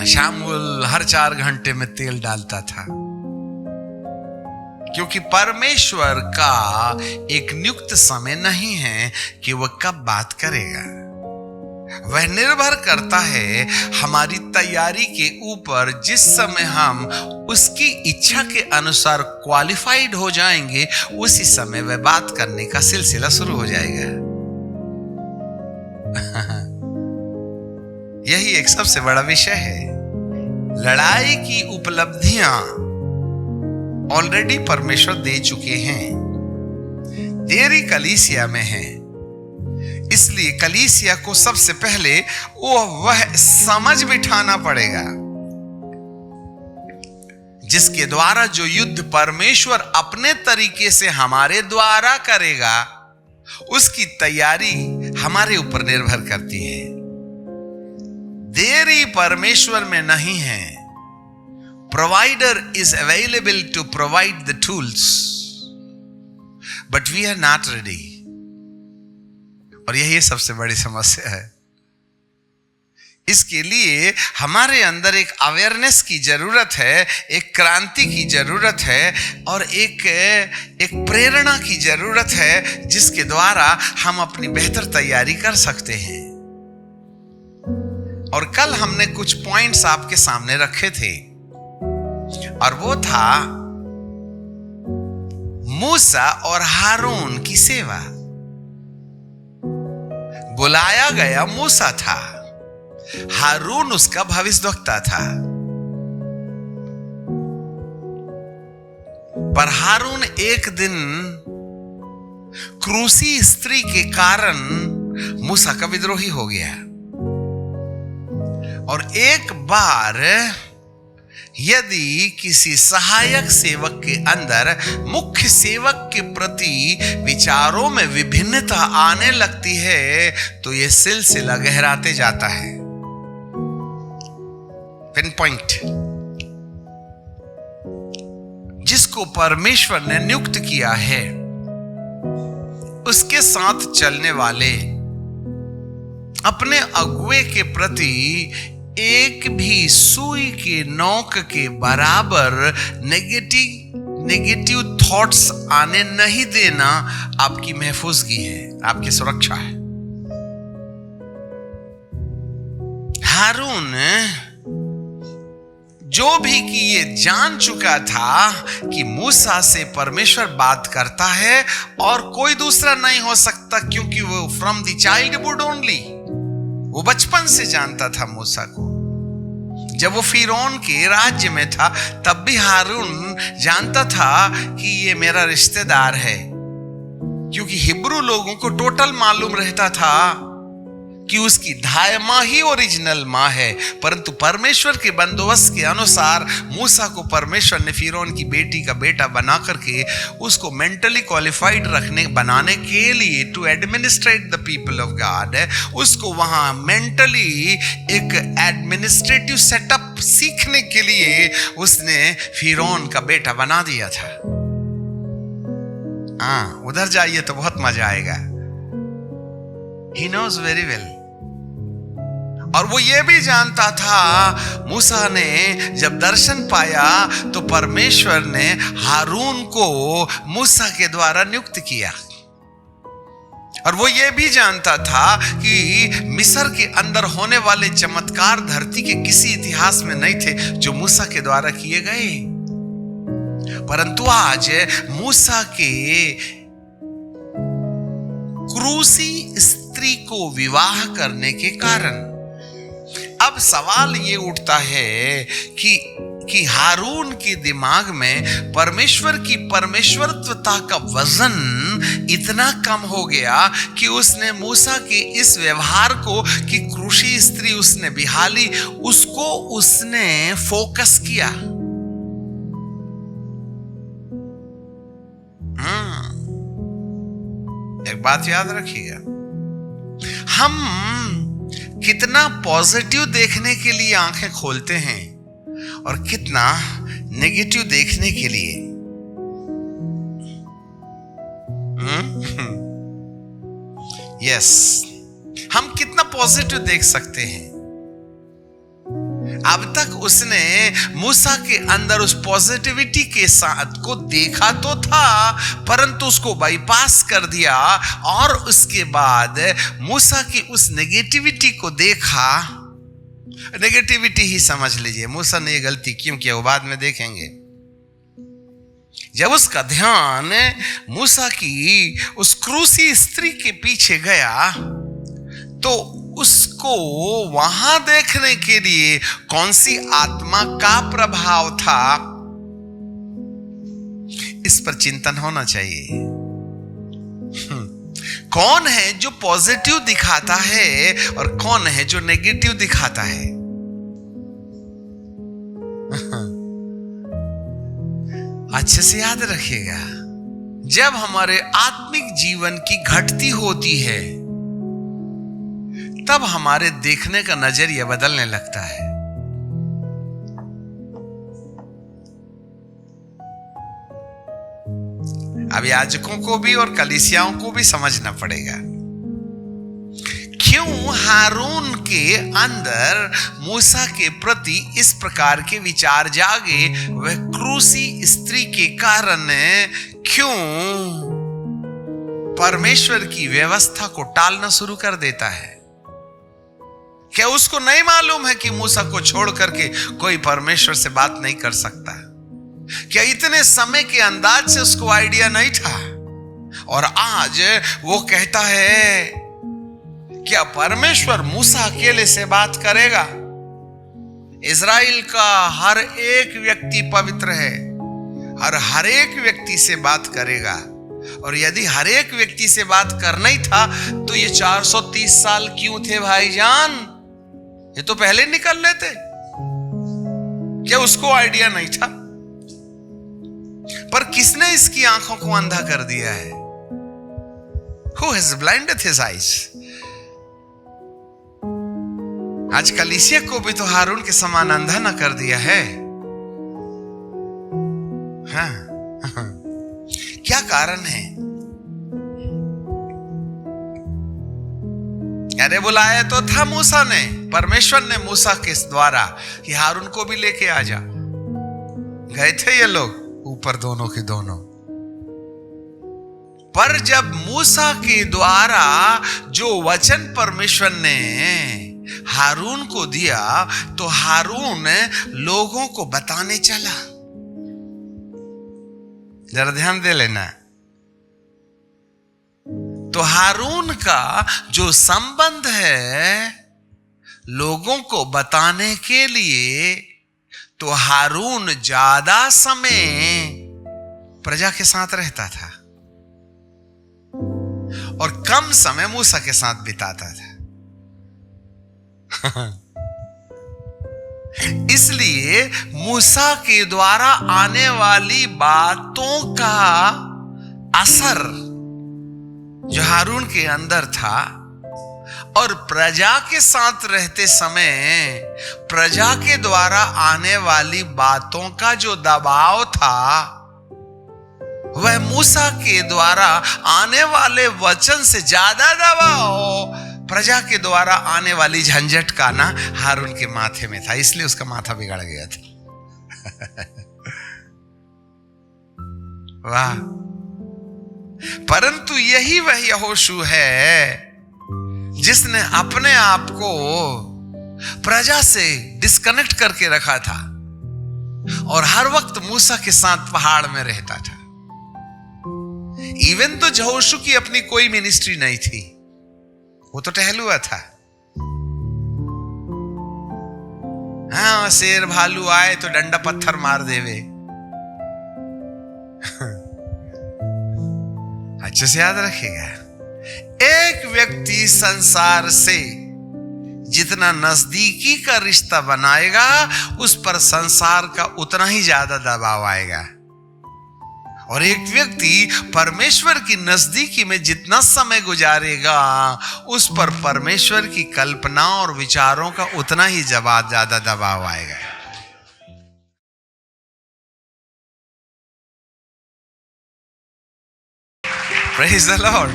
शामुल हर 4 घंटे में तेल डालता था, क्योंकि परमेश्वर का एक नियुक्त समय नहीं है कि वह कब बात करेगा। वह निर्भर करता है हमारी तैयारी के ऊपर। जिस समय हम उसकी इच्छा के अनुसार क्वालिफाइड हो जाएंगे, उसी समय वह बात करने का सिलसिला शुरू हो जाएगा। यही एक सबसे बड़ा विषय है। लड़ाई की उपलब्धियां ऑलरेडी परमेश्वर दे चुके हैं, देरी कलीसिया में है। इसलिए कलीसिया को सबसे पहले वह समझ बिठाना पड़ेगा जिसके द्वारा जो युद्ध परमेश्वर अपने तरीके से हमारे द्वारा करेगा, उसकी तैयारी हमारे ऊपर निर्भर करती है। देरी परमेश्वर में नहीं है। Provider is available to provide the tools, but we are not ready. और यही सबसे बड़ी समस्या है। इसके लिए हमारे अंदर एक अवेयरनेस की जरूरत है, एक क्रांति की जरूरत है और एक प्रेरणा की जरूरत है, जिसके द्वारा हम अपनी बेहतर तैयारी कर सकते हैं। और कल हमने कुछ पॉइंट्स आपके सामने रखे थे, और वो था मूसा और हारून की सेवा। बुलाया गया मूसा था, हारून उसका भविष्यवक्ता था। पर हारून एक दिन क्रूसी स्त्री के कारण मूसा का विद्रोही हो गया। और एक बार यदि किसी सहायक सेवक के अंदर मुख्य सेवक के प्रति विचारों में विभिन्नता आने लगती है, तो यह सिलसिला गहराते जाता है। पिन पॉइंट, जिसको परमेश्वर ने नियुक्त किया है, उसके साथ चलने वाले अपने अगुए के प्रति एक भी सुई के नोक के बराबर नेगेटिव थॉट्स आने नहीं देना आपकी महफूजगी है, आपकी सुरक्षा है। हारून जो भी कि ये जान चुका था कि मूसा से परमेश्वर बात करता है और कोई दूसरा नहीं हो सकता, क्योंकि वो फ्रॉम द चाइल्डहुड ओनली, वो बचपन से जानता था मूसा को। जब वो फिरौन के राज्य में था, तब भी हारून जानता था कि ये मेरा रिश्तेदार है, क्योंकि हिब्रू लोगों को टोटल मालूम रहता था कि उसकी धाय माँ ही ओरिजिनल माँ है। परंतु परमेश्वर के बंदोबस्त के अनुसार मूसा को परमेश्वर ने फिरौन की बेटी का बेटा बना करके उसको मेंटली क्वालिफाइड बनाने के लिए, to administrate the people of God, उसको वहां मेंटली एक एडमिनिस्ट्रेटिव सेटअप सीखने के लिए उसने फिरौन का बेटा बना दिया था। उधर जाइए तो बहुत मजा आएगा। He knows very well. और वो ये भी जानता था, मूसा ने जब दर्शन पाया तो परमेश्वर ने हारून को मूसा के द्वारा नियुक्त किया। और वो ये भी जानता था कि मिस्र के अंदर होने वाले चमत्कार धरती के किसी इतिहास में नहीं थे जो मूसा के द्वारा किए गए। परंतु आज मूसा के क्रूसी स्त्री को विवाह करने के कारण अब सवाल ये उठता है कि हारून के दिमाग में परमेश्वर की परमेश्वरत्वता का वजन इतना कम हो गया कि उसने मूसा के इस व्यवहार को, कि क्रूसी स्त्री उसने बिहाली, उसको उसने फोकस किया। एक बात याद रखिएगा, हम कितना पॉजिटिव देखने के लिए आंखें खोलते हैं और कितना नेगेटिव देखने के लिए। यस, हम कितना पॉजिटिव देख सकते हैं। अब तक उसने मूसा के अंदर उस पॉजिटिविटी के साथ को देखा तो था, परंतु उसको बाईपास कर दिया और उसके बाद मूसा की उस नेगेटिविटी को देखा। नेगेटिविटी ही समझ लीजिए, मूसा ने ये गलती क्यों किया वो बाद में देखेंगे। जब उसका ध्यान मूसा की उस क्रूसी स्त्री के पीछे गया तो उसको वहां देखने के लिए कौन सी आत्मा का प्रभाव था, इस पर चिंतन होना चाहिए। कौन है जो पॉजिटिव दिखाता है और कौन है जो नेगेटिव दिखाता है। अच्छे से याद रखिएगा, जब हमारे आत्मिक जीवन की घटती होती है तब हमारे देखने का नजरिया बदलने लगता है। अब याजकों को भी और कलीसियाओं को भी समझना पड़ेगा क्यों हारून के अंदर मूसा के प्रति इस प्रकार के विचार जागे। वह क्रूसी स्त्री के कारण क्यों परमेश्वर की व्यवस्था को टालना शुरू कर देता है। क्या उसको नहीं मालूम है कि मूसा को छोड़ करके कोई परमेश्वर से बात नहीं कर सकता? क्या इतने समय के अंदाज से उसको आइडिया नहीं था? और आज वो कहता है क्या परमेश्वर मूसा अकेले से बात करेगा? इज़राइल का हर एक व्यक्ति पवित्र है और हर एक व्यक्ति से बात करेगा। और यदि हर एक व्यक्ति से बात करना ही था तो ये 430 साल क्यों थे भाईजान? ये तो पहले निकल लेते। क्या उसको आइडिया नहीं था? पर किसने इसकी आंखों को अंधा कर दिया है? Who has blinded his eyes? आज कलीसिया को भी तो हारून के समान अंधा न कर दिया है। हाँ, क्या कारण है? अरे बुलाया तो था मूसा ने, परमेश्वर ने मूसा के द्वारा कि हारून को भी लेके आ जा। गए थे ये लोग ऊपर दोनों के दोनों। पर जब मूसा के द्वारा जो वचन परमेश्वर ने हारून को दिया तो हारून लोगों को बताने चला। जरा ध्यान दे लेना। तो हारून का जो संबंध है लोगों को बताने के लिए, तो हारून ज्यादा समय प्रजा के साथ रहता था और कम समय मूसा के साथ बिताता था। इसलिए मूसा के द्वारा आने वाली बातों का असर जो हारून के अंदर था और प्रजा के साथ रहते समय प्रजा के द्वारा आने वाली बातों का जो दबाव था, वह मूसा के द्वारा आने वाले वचन से ज्यादा दबाव प्रजा के द्वारा आने वाली झंझट का ना हारून के माथे में था। इसलिए उसका माथा बिगड़ गया था। वाह! परंतु यही वह यहोशू है जिसने अपने आप को प्रजा से डिस्कनेक्ट करके रखा था और हर वक्त मूसा के साथ पहाड़ में रहता था। इवन तो यहोशू की अपनी कोई मिनिस्ट्री नहीं थी, वो तो टहलुआ था। हाँ, शेर भालू आए तो डंडा पत्थर मार देवे। अच्छे से याद रखिएगा, एक व्यक्ति संसार से जितना नजदीकी का रिश्ता बनाएगा उस पर संसार का उतना ही ज्यादा दबाव आएगा, और एक व्यक्ति परमेश्वर की नजदीकी में जितना समय गुजारेगा उस पर परमेश्वर की कल्पना और विचारों का उतना ही ज्यादा दबाव आएगा। Praise the Lord.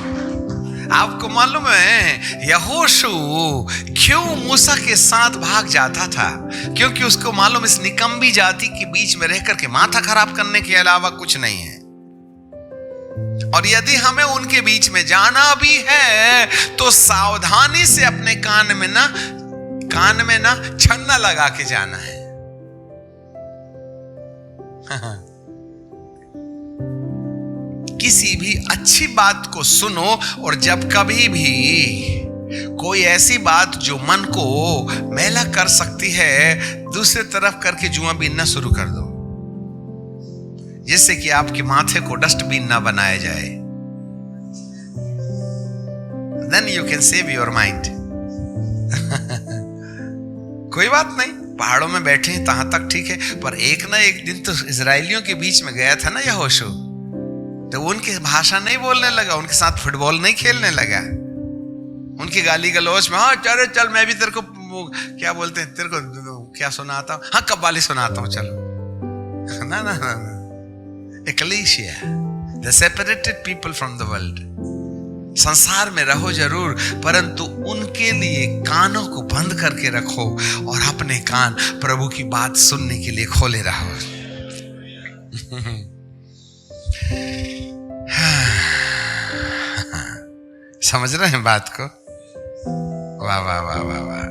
आपको मालूम है यहोशू क्यों मूसा के साथ भाग जाता था? क्योंकि उसको मालूम इस निकम्बी जाति के बीच में रहकर के माथा खराब करने के अलावा कुछ नहीं है। और यदि हमें उनके बीच में जाना भी है तो सावधानी से अपने कान में ना छन्ना लगा के जाना है। किसी भी अच्छी बात को सुनो, और जब कभी भी कोई ऐसी बात जो मन को मैला कर सकती है, दूसरे तरफ करके जुआ बीनना शुरू कर दो, जिससे कि आपके माथे को डस्टबिन ना बनाया जाए। Then you can save your mind. कोई बात नहीं, पहाड़ों में बैठे हैं तहां तक ठीक है, पर एक ना एक दिन तो इजरायलियों के बीच में गया था ना यहोशू, तो उनकी भाषा नहीं बोलने लगा, उनके साथ फुटबॉल नहीं खेलने लगा, उनकी गाली गलौज में, हाँ चल मैं भी तेरे को क्या बोलते हैं, तेरे को क्या सुनाता हूँ, हाँ कव्वाली सुनाता हूँ, चलो। ना Ecclesia, the separated people from the world. संसार में रहो जरूर, परंतु उनके लिए कानों को बंद करके रखो और अपने कान प्रभु की बात सुनने के लिए खोले रहो। समझ रहे हैं बात को? वाह वाह वाह वाह वाह,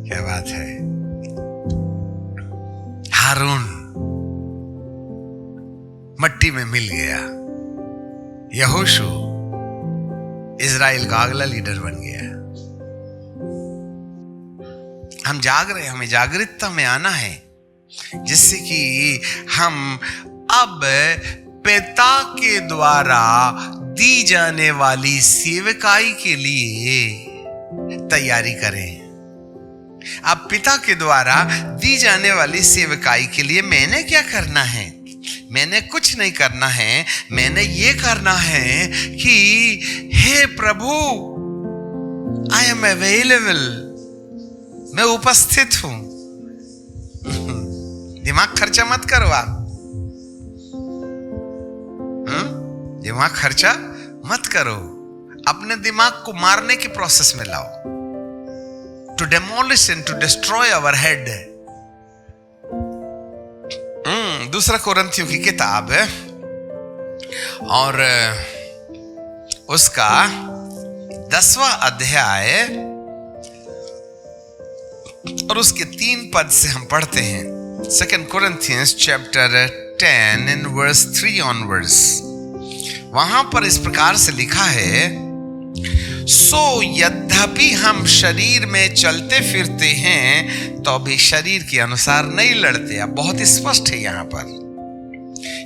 क्या बात है। हारून मट्टी में मिल गया, यहोशू इजराइल का अगला लीडर बन गया। हम जाग रहे हैं, हमें जागरूकता में आना है, जिससे कि हम अब पिता के द्वारा दी जाने वाली सेवकाई के लिए तैयारी करें। अब पिता के द्वारा दी जाने वाली सेवकाई के लिए मैंने क्या करना है? मैंने कुछ नहीं करना है, मैंने ये करना है कि हे प्रभु, आई एम अवेलेबल, मैं उपस्थित हूं। दिमाग खर्चा मत करो आप, दिमाग खर्चा मत करो, अपने दिमाग को मारने के प्रोसेस में लाओ, to demolish and to destroy our head. दूसरा कोरिन्थियों की किताब है और उसका 10वां अध्याय और उसके 3 पद से हम पढ़ते हैं। 2 Corinthians chapter 10 in verse 3 onwards। वहां पर इस प्रकार से लिखा है, सो यद्यपि हम शरीर में चलते फिरते हैं तो भी शरीर के अनुसार नहीं लड़ते। अब बहुत स्पष्ट है यहां पर,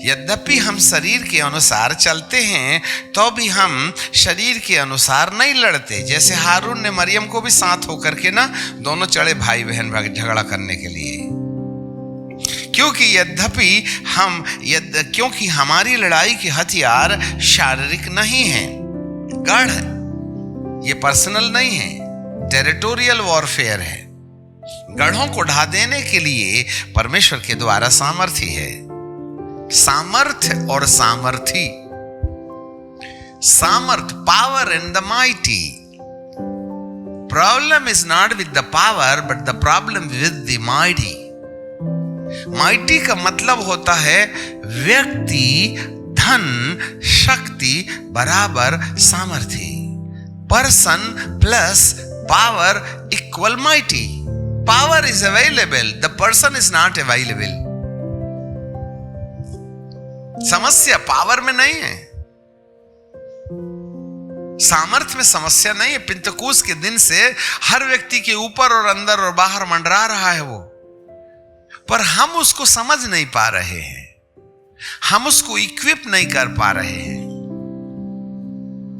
यद्यपि हम शरीर के अनुसार चलते हैं तो भी हम शरीर के अनुसार नहीं लड़ते। जैसे हारून ने मरियम को भी साथ होकर के ना दोनों चढ़े भाई बहन झगड़ा करने के लिए, क्योंकि हमारी लड़ाई के हथियार शारीरिक नहीं है, गढ़ है, ये पर्सनल नहीं है, टेरिटोरियल वॉरफेयर है। गढ़ों को ढा देने के लिए परमेश्वर के द्वारा सामर्थ्य है। सामर्थ्य और सामर्थी, सामर्थ, power and the mighty. Problem is not with the power but the problem with the mighty. Mighty का मतलब होता है व्यक्ति, धन, शक्ति बराबर सामर्थ्य। Person plus power equal mighty. Power is available, the person is not available. समस्या पावर में नहीं है, सामर्थ्य में समस्या नहीं है। पिंतकुस के दिन से हर व्यक्ति के ऊपर और अंदर और बाहर मंडरा रहा है वो, पर हम उसको समझ नहीं पा रहे हैं, हम उसको इक्विप नहीं कर पा रहे हैं,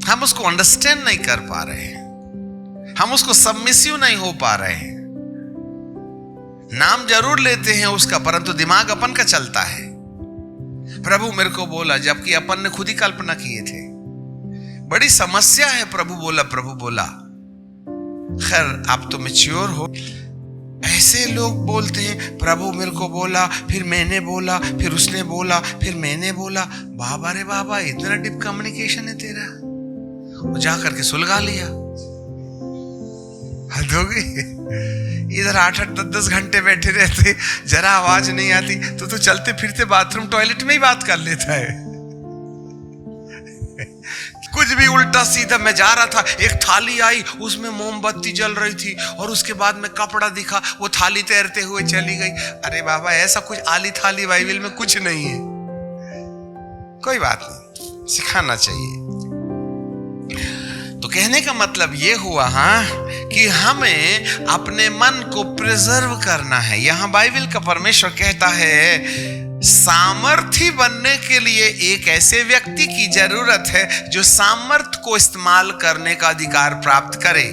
हम उसको अंडरस्टैंड नहीं कर पा रहे हैं, हम उसको सबमिसिव नहीं हो पा रहे हैं। नाम जरूर लेते हैं उसका, परंतु दिमाग अपन का चलता है। प्रभु मेरे को बोला, जबकि अपन ने खुद ही कल्पना किए थे। बड़ी समस्या है, प्रभु बोला, प्रभु बोला। खैर आप तो मैच्योर हो, ऐसे लोग बोलते हैं प्रभु मेरे को बोला, फिर मैंने बोला, फिर उसने बोला, फिर मैंने बोला। बाबा रे बाबा, इतना डीप कम्युनिकेशन है तेरा? और जा करके सुलगा लिया। हद हो गई। इधर 8-8, 10-10 घंटे बैठे रहते, जरा आवाज नहीं आती तो चलते फिरते बाथरूम टॉयलेट में ही बात कर लेता है। कुछ भी उल्टा सीधा। मैं जा रहा था, एक थाली आई, उसमें मोमबत्ती जल रही थी, और उसके बाद में कपड़ा दिखा, वो थाली तैरते हुए चली गई। अरे बाबा, ऐसा कुछ आली थाली बाइबल में कुछ नहीं है। कोई बात नहीं, सिखाना चाहिए। तो कहने का मतलब ये हुआ कि हमें अपने मन को प्रिजर्व करना है। यहां बाइबल का परमेश्वर कहता है सामर्थी बनने के लिए एक ऐसे व्यक्ति की जरूरत है जो सामर्थ को इस्तेमाल करने का अधिकार प्राप्त करे।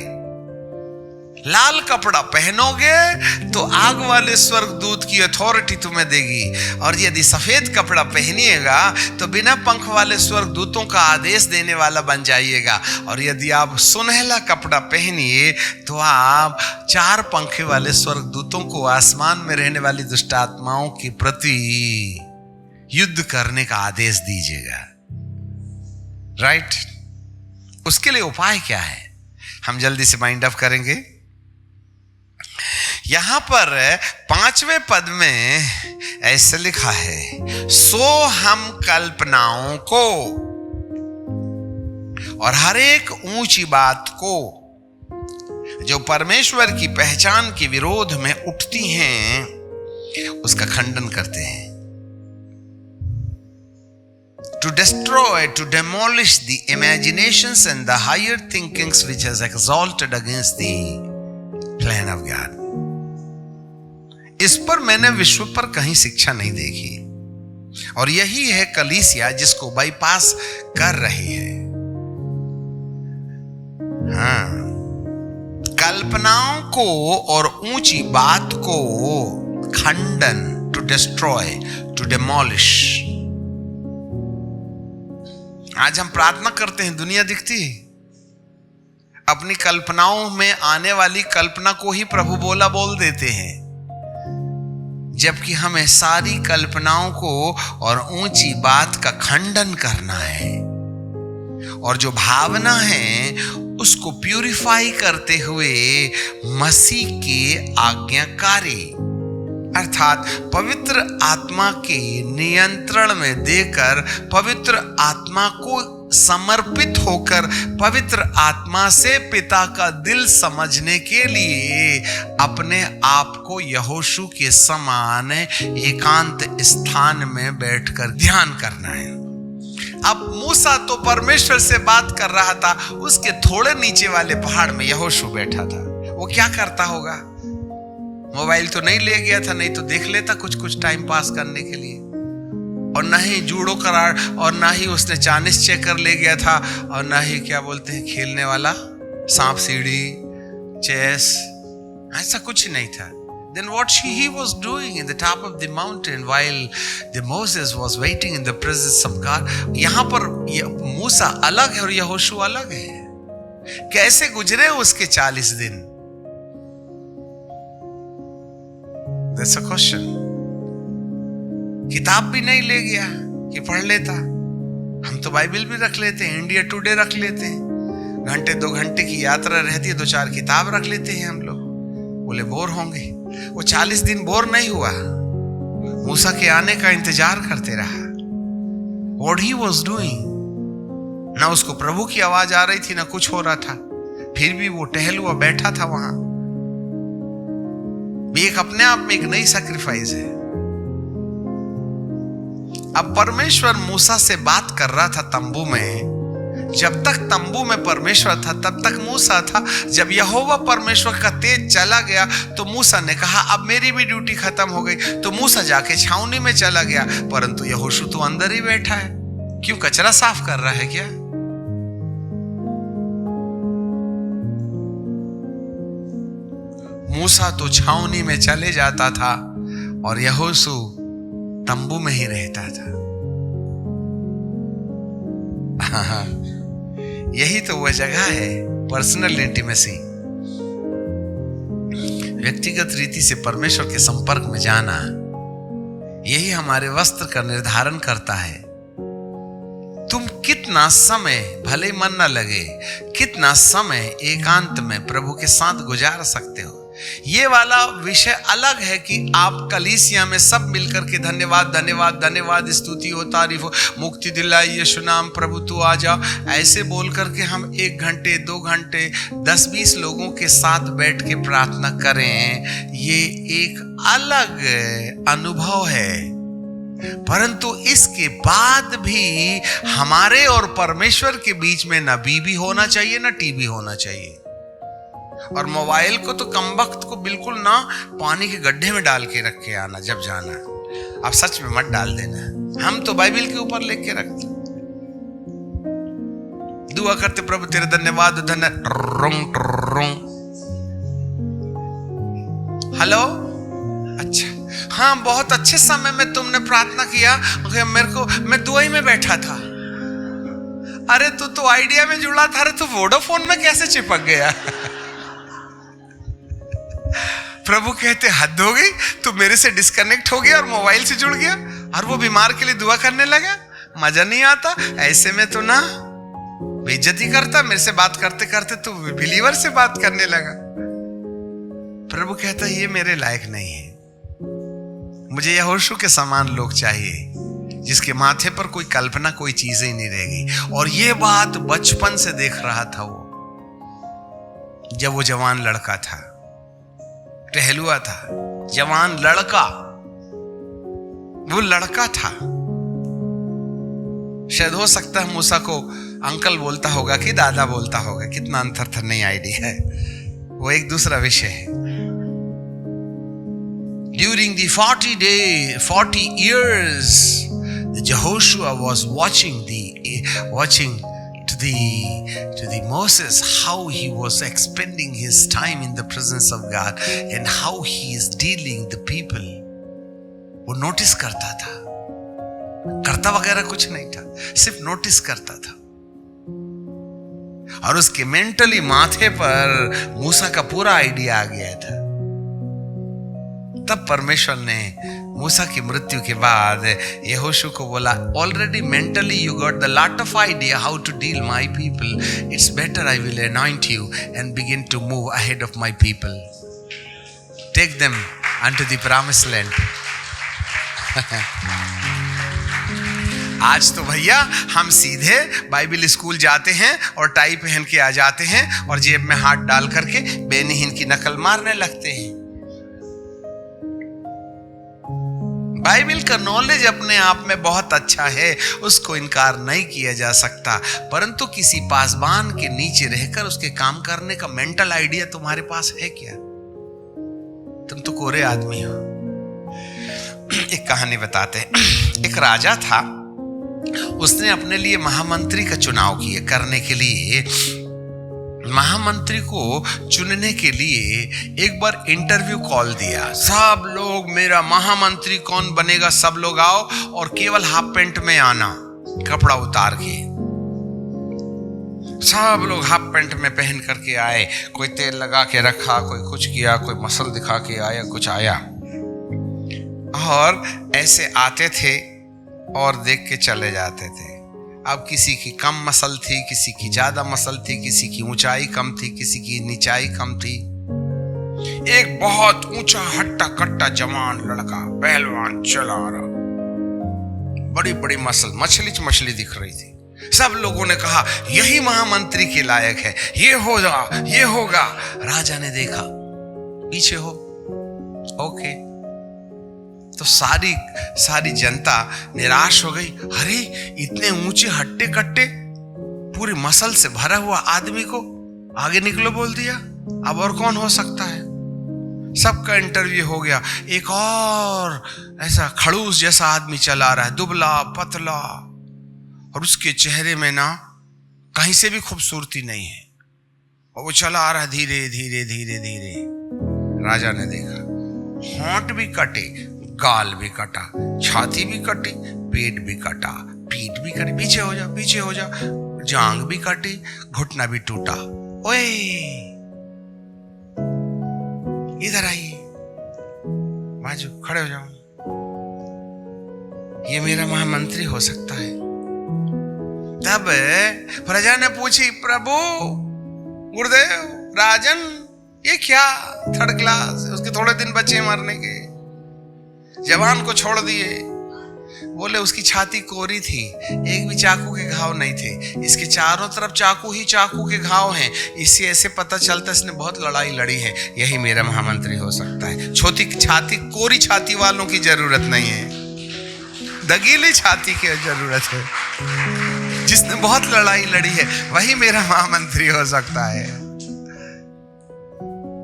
लाल कपड़ा पहनोगे तो आग वाले स्वर्गदूत की अथॉरिटी तुम्हें देगी, और यदि सफेद कपड़ा पहनिएगा तो बिना पंख वाले स्वर्गदूतों का आदेश देने वाला बन जाइएगा, और यदि आप सुनहला कपड़ा पहनिए तो आप 4 पंखे वाले स्वर्गदूतों को आसमान में रहने वाली दुष्ट आत्माओं के प्रति युद्ध करने का आदेश दीजिएगा। राइट? उसके लिए उपाय क्या है, हम जल्दी से माइंड अप करेंगे। यहां पर 5वें पद में ऐसे लिखा है, सो हम कल्पनाओं को और हर एक ऊंची बात को जो परमेश्वर की पहचान के विरोध में उठती हैं, उसका खंडन करते हैं। To destroy, to demolish the imaginations and the higher thinkings which has exalted against the plan of God. इस पर मैंने विश्व पर कहीं शिक्षा नहीं देखी, और यही है कलीसिया जिसको बाईपास कर रही है। कल्पनाओं को और ऊंची बात को खंडन, टू डिस्ट्रॉय, टू डेमोलिश। आज हम प्रार्थना करते हैं, दुनिया दिखती है, अपनी कल्पनाओं में आने वाली कल्पना को ही प्रभु बोला बोल देते हैं, जबकि हमें सारी कल्पनाओं को और ऊंची बात का खंडन करना है, और जो भावना है उसको प्यूरिफाई करते हुए मसीह के आज्ञाकारी अर्थात पवित्र आत्मा के नियंत्रण में देकर, पवित्र आत्मा को समर्पित होकर, पवित्र आत्मा से पिता का दिल समझने के लिए अपने आप को यहोशू के समान एकांत स्थान में बैठकर ध्यान करना है। अब मूसा तो परमेश्वर से बात कर रहा था, उसके थोड़े नीचे वाले पहाड़ में यहोशू बैठा था। वो क्या करता होगा? मोबाइल तो नहीं ले गया था, नहीं तो देख लेता कुछ टाइम पास करने के लिए, और ना ही जूडो करार, और ना ही उसने चाइनीज चेकर ले गया था, और ना ही क्या बोलते हैं खेलने वाला सांप सीढ़ी, चेस, ऐसा कुछ नहीं था। Then what he was doing in the top of the mountain while the Moses was waiting in the presence of God? यहां पर मूसा अलग है और यहोशू अलग है। कैसे गुजरे उसके 40 दिन? That's a question. किताब भी नहीं ले गया कि पढ़ लेता। हम तो बाइबल भी रख लेते हैं, इंडिया टुडे रख लेते हैं, घंटे 2 घंटे की यात्रा रहती है, 2-4 किताब रख लेते हैं हम लोग। बोले बोर होंगे। वो 40 दिन बोर नहीं हुआ, मूसा के आने का इंतजार करते रहा। What he was doing, ना उसको प्रभु की आवाज आ रही थी, ना कुछ हो रहा था, फिर भी वो टहल हुआ बैठा था वहां। भी एक अपने आप में एक नई सैक्रिफाइस है। अब परमेश्वर मूसा से बात कर रहा था तंबू में। जब तक तंबू में परमेश्वर था तब तक मूसा था। जब यहोवा परमेश्वर का तेज चला गया तो मूसा ने कहा अब मेरी भी ड्यूटी खत्म हो गई, तो मूसा जाके छावनी में चला गया, परंतु यहोशू तो अंदर ही बैठा है। क्यों? कचरा साफ कर रहा है क्या? मूसा तो छावनी में चले जाता था और यहोशू तंबू में ही रहता था। यही तो वह जगह है पर्सनल इंटीमेसी। व्यक्तिगत रीति से परमेश्वर के संपर्क में जाना, यही हमारे वस्त्र का निर्धारण करता है। तुम कितना समय, भले ही मन न लगे, कितना समय एकांत में प्रभु के साथ गुजार सकते हो। ये वाला विषय अलग है कि आप कलीसिया में सब मिलकर के धन्यवाद धन्यवाद धन्यवाद, स्तुति हो, तारीफ हो, मुक्ति दिलाई यीशु नाम, प्रभु तू आ जा, ऐसे बोल करके हम 1 घंटे 2 घंटे 10-20 लोगों के साथ बैठ के प्रार्थना करें, ये एक अलग अनुभव है। परंतु इसके बाद भी हमारे और परमेश्वर के बीच में ना बीबी होना चाहिए, ना टीवी होना चाहिए। और मोबाइल को तो कमबख्त को बिल्कुल ना पानी के गड्ढे में डाल के रख के आना जब जाना। आप सच में मत डाल देना। हम तो बाइबल के ऊपर लिख के रखते, दुआ करते, प्रभु तेरे धन्यवाद हेलो, अच्छा हाँ, बहुत अच्छे समय में तुमने प्रार्थना किया, मैं दुआई में बैठा था। अरे तू तो आइडिया में जुड़ा था, अरे तू वोडाफोन में कैसे चिपक गया? प्रभु कहते हद हो गई, तू मेरे से डिस्कनेक्ट हो गया और मोबाइल से जुड़ गया और वो बीमार के लिए दुआ करने लगा। मजा नहीं आता ऐसे में, तो ना बेइज्जती करता, मेरे से बात करते करते तू बिलीवर से बात करने लगा। प्रभु कहता ये मेरे लायक नहीं है। मुझे यहोशू के समान लोग चाहिए, जिसके माथे पर कोई कल्पना, कोई चीज ही नहीं रहेगी। और ये बात बचपन से देख रहा था वो, जब वो जवान लड़का था, टहलुआ था, जवान लड़का, वो लड़का था। शायद हो सकता है मूसा को अंकल बोलता होगा कि दादा बोलता होगा, कितना अंतर था नहीं आइडिया है, वो एक दूसरा विषय है। During the 40 years, Jehoshua was watching to the Moses, how he was expending his time in the presence of God and how he is dealing the people. वो नोटिस करता था, करता वगैरह कुछ नहीं था, सिर्फ नोटिस करता था। और उसके मेंटली माथे पर मूसा का पूरा आइडिया आ गया था। तब परमेश्वर ने मूसा की मृत्यु के बाद यहोशू को बोला, already mentally you got the lot of idea how to deal my people, it's better I will anoint you and begin to move ahead of my people, take them unto the promised land. आज तो भैया हम सीधे Bible school जाते हैं और tie पहन के आ जाते हैं और जेब में हाथ डाल करके बेनिहीन की नकल मारने लगते हैं। बाइबल का नॉलेज अपने आप में बहुत अच्छा है, उसको इनकार नहीं किया जा सकता, परंतु किसी पासबान के नीचे रहकर उसके काम करने का मेंटल आइडिया तुम्हारे पास है क्या? तुम तो कोरे आदमी हो। एक कहानी बताते हैं। एक राजा था, उसने अपने लिए महामंत्री का चुनाव किया। करने के लिए महामंत्री को चुनने के लिए एक बार इंटरव्यू कॉल दिया। सब लोग, मेरा महामंत्री कौन बनेगा, सब लोग आओ और केवल हाफ पैंट में आना, कपड़ा उतार के। सब लोग हाफ पैंट में पहन करके आए। कोई तेल लगा के रखा, कोई कुछ किया, कोई मसल दिखा के आया, कुछ आया, और ऐसे आते थे और देख के चले जाते थे। अब किसी की कम मसल थी, किसी की ज्यादा मसल थी, किसी की ऊंचाई कम थी, किसी की निचाई कम थी। एक बहुत ऊंचा हट्टा कट्टा जवान लड़का, पहलवान चला रहा, बड़ी बड़ी मसल, मछली दिख रही थी। सब लोगों ने कहा यही महामंत्री के लायक है, ये होगा, ये होगा। राजा ने देखा, पीछे हो, ओके। तो सारी जनता निराश हो गई। अरे इतने ऊंचे हट्टे कट्टे पूरी मसल से भरा हुआ आदमी को आगे निकलो बोल दिया, अब और कौन हो सकता है? सबका इंटरव्यू हो गया। एक और ऐसा खड़ूस जैसा आदमी चला रहा है, दुबला पतला, और उसके चेहरे में ना कहीं से भी खूबसूरती नहीं है, और वो चला आ रहा है धीरे धीरे धीरे धीरे। राजा ने देखा, होंठ भी कटे, गाल भी कटा, छाती भी कटी, पेट भी कटा, पीठ भी कटी, पीछे हो जा, पीछे हो जा, जांग भी कटी, घुटना भी टूटा। ओए इधर आइए, बाजू खड़े हो जाओ, ये मेरा महामंत्री हो सकता है। तब प्रजा ने पूछी, प्रभु, गुरुदेव, राजन, ये क्या थर्ड क्लास? उसके थोड़े दिन बचे मरने के, जवान को छोड़ दिए। बोले उसकी छाती कोरी थी, एक भी चाकू के घाव नहीं थे, इसके चारों तरफ चाकू ही चाकू के घाव हैं, इससे ऐसे पता चलता इसने बहुत लड़ाई लड़ी है, यही मेरा महामंत्री हो सकता है। छोटी छाती, कोरी छाती वालों की जरूरत नहीं है, दगीली छाती की जरूरत है। जिसने बहुत लड़ाई लड़ी है वही मेरा महामंत्री हो सकता है।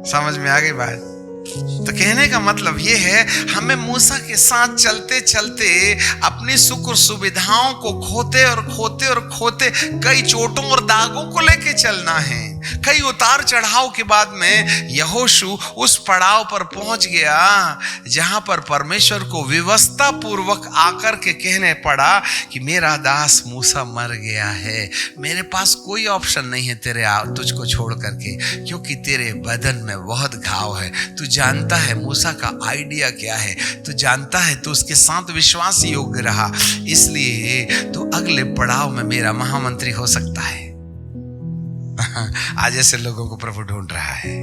समझ में आ गई बात? तो कहने का मतलब यह है, हमें मूसा के साथ चलते चलते अपनी सुख और सुविधाओं को खोते और खोते और खोते कई चोटों और दागों को लेके चलना है। कई उतार चढ़ाव के बाद में यहोशू उस पड़ाव पर पहुंच गया जहां पर परमेश्वर को व्यवस्था पूर्वक आकर के कहने पड़ा कि मेरा दास मूसा मर गया है, मेरे पास कोई ऑप्शन नहीं है तुझको छोड़ करके, क्योंकि तेरे बदन में बहुत घाव है। तू जानता है मूसा का आइडिया क्या है, तू जानता है तू उसके साथ विश्वास योग्य रहा, इसलिए तू अगले पड़ाव में मेरा महामंत्री हो सकता है। आज ऐसे लोगों को प्रभु ढूंढ रहा है,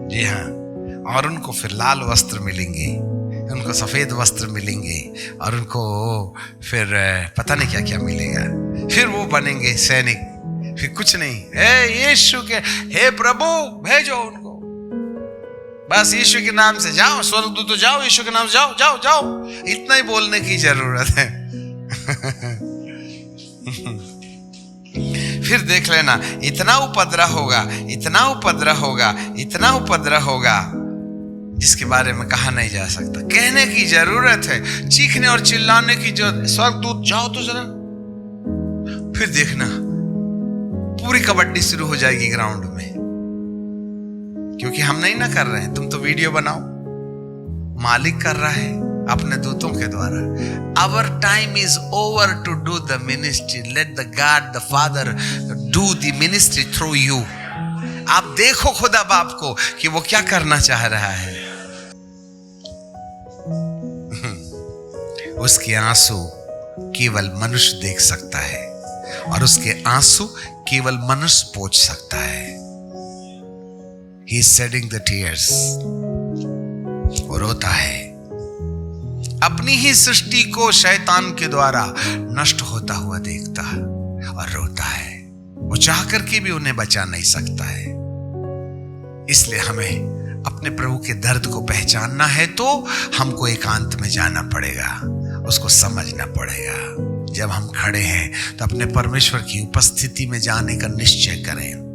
जी हाँ। और उनको फिर लाल वस्त्र मिलेंगे, उनको सफेद वस्त्र मिलेंगे, और उनको फिर पता नहीं क्या क्या मिलेगा। फिर वो बनेंगे सैनिक, फिर कुछ नहीं, यीशु के, हे प्रभु भेजो उनको, बस यीशु के नाम से जाओ, स्वर्गदूत तो जाओ, यीशु के नाम से जाओ जाओ जाओ, इतना ही बोलने की जरूरत है। फिर देख लेना, इतना उपद्रव होगा, इतना उपद्रव होगा, इतना उपद्रव होगा जिसके बारे में कहा नहीं जा सकता। कहने की जरूरत है, चीखने और चिल्लाने की जरूरत। स्वर्गदूत जाओ तो जरा, फिर देखना पूरी कबड्डी शुरू हो जाएगी ग्राउंड में, क्योंकि हम नहीं ना कर रहे हैं, तुम तो वीडियो बनाओ, मालिक कर रहा है अपने दूतों के द्वारा। Our time is over to do the ministry. Let the God, the Father, do the ministry through you. आप देखो खुदा बाप को कि वो क्या करना चाह रहा है। उसके आंसू केवल मनुष्य देख सकता है, और उसके आंसू केवल मनुष्य पोंछ सकता है। He is shedding the tears. वो रोता है, अपनी ही सृष्टि को शैतान के द्वारा नष्ट होता हुआ देखता है और रोता है। वो चाह करके भी उन्हें बचा नहीं सकता है। इसलिए हमें अपने प्रभु के दर्द को पहचानना है तो हमको एकांत में जाना पड़ेगा, उसको समझना पड़ेगा। जब हम खड़े हैं तो अपने परमेश्वर की उपस्थिति में जाने का निश्चय करें।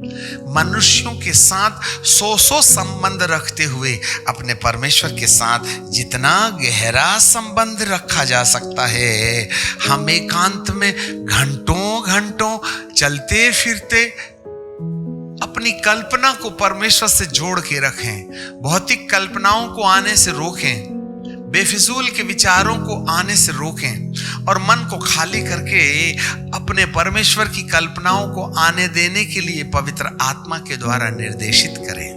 मनुष्यों के साथ सौ संबंध रखते हुए अपने परमेश्वर के साथ जितना गहरा संबंध रखा जा सकता है, हम एकांत में घंटों घंटों चलते फिरते अपनी कल्पना को परमेश्वर से जोड़ के रखें। भौतिक कल्पनाओं को आने से रोकें, बेफिजूल के विचारों को आने से रोकें, और मन को खाली करके अपने परमेश्वर की कल्पनाओं को आने देने के लिए पवित्र आत्मा के द्वारा निर्देशित करें।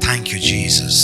Thank you Jesus.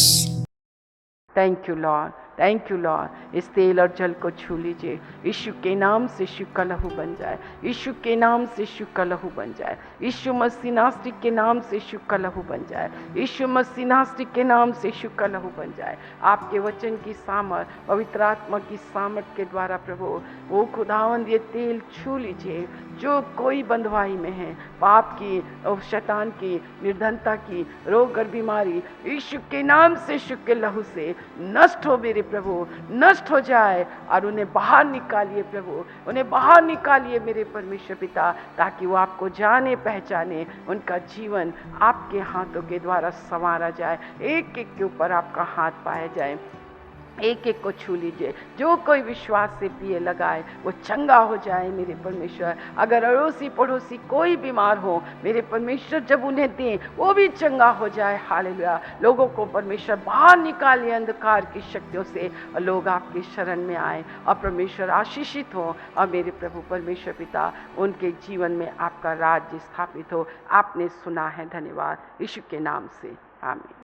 Thank you Lord, thank you Lord. इस तेल और जल को छू लीजिए। यीशु के नाम से यीशु का लहू बन जाए, यीशु के नाम से यीशु का लहू बन जाए, यीशु मसीह नासरी के नाम से यीशु का लहू बन जाए, यीशु मसीह नासरी के नाम से यीशु का लहू बन जाए। आपके वचन की सामर्थ, पवित्र आत्मा की सामर्थ के द्वारा प्रभु वो खुदावंद ये तेल छू लीजिए। जो कोई बंधुआई में है, पाप की और शैतान की, निर्धनता की, रोग और बीमारी, यीशु के नाम से यीशु के लहू से नष्ट हो मेरे प्रभु, नष्ट हो जाए, और उन्हें बाहर निकालिए प्रभु, उन्हें बाहर निकालिए मेरे परमेश्वर पिता, ताकि वो आपको जाने पहचाने, उनका जीवन आपके हाथों के द्वारा संवारा जाए, एक एक के ऊपर आपका हाथ पाया जाए। एक एक को छू लीजिए। जो कोई विश्वास से पिए लगाए वो चंगा हो जाए मेरे परमेश्वर। अगर अड़ोसी पड़ोसी कोई बीमार हो मेरे परमेश्वर, जब उन्हें दें वो भी चंगा हो जाए। हालेलुया। लोगों को परमेश्वर बाहर निकालिए अंधकार की शक्तियों से, और लोग आपकी शरण में आए और परमेश्वर आशीषित हो, और मेरे प्रभु परमेश्वर पिता उनके जीवन में आपका राज्य स्थापित हो। आपने सुना है, धन्यवाद। यीशु के नाम से आमीन।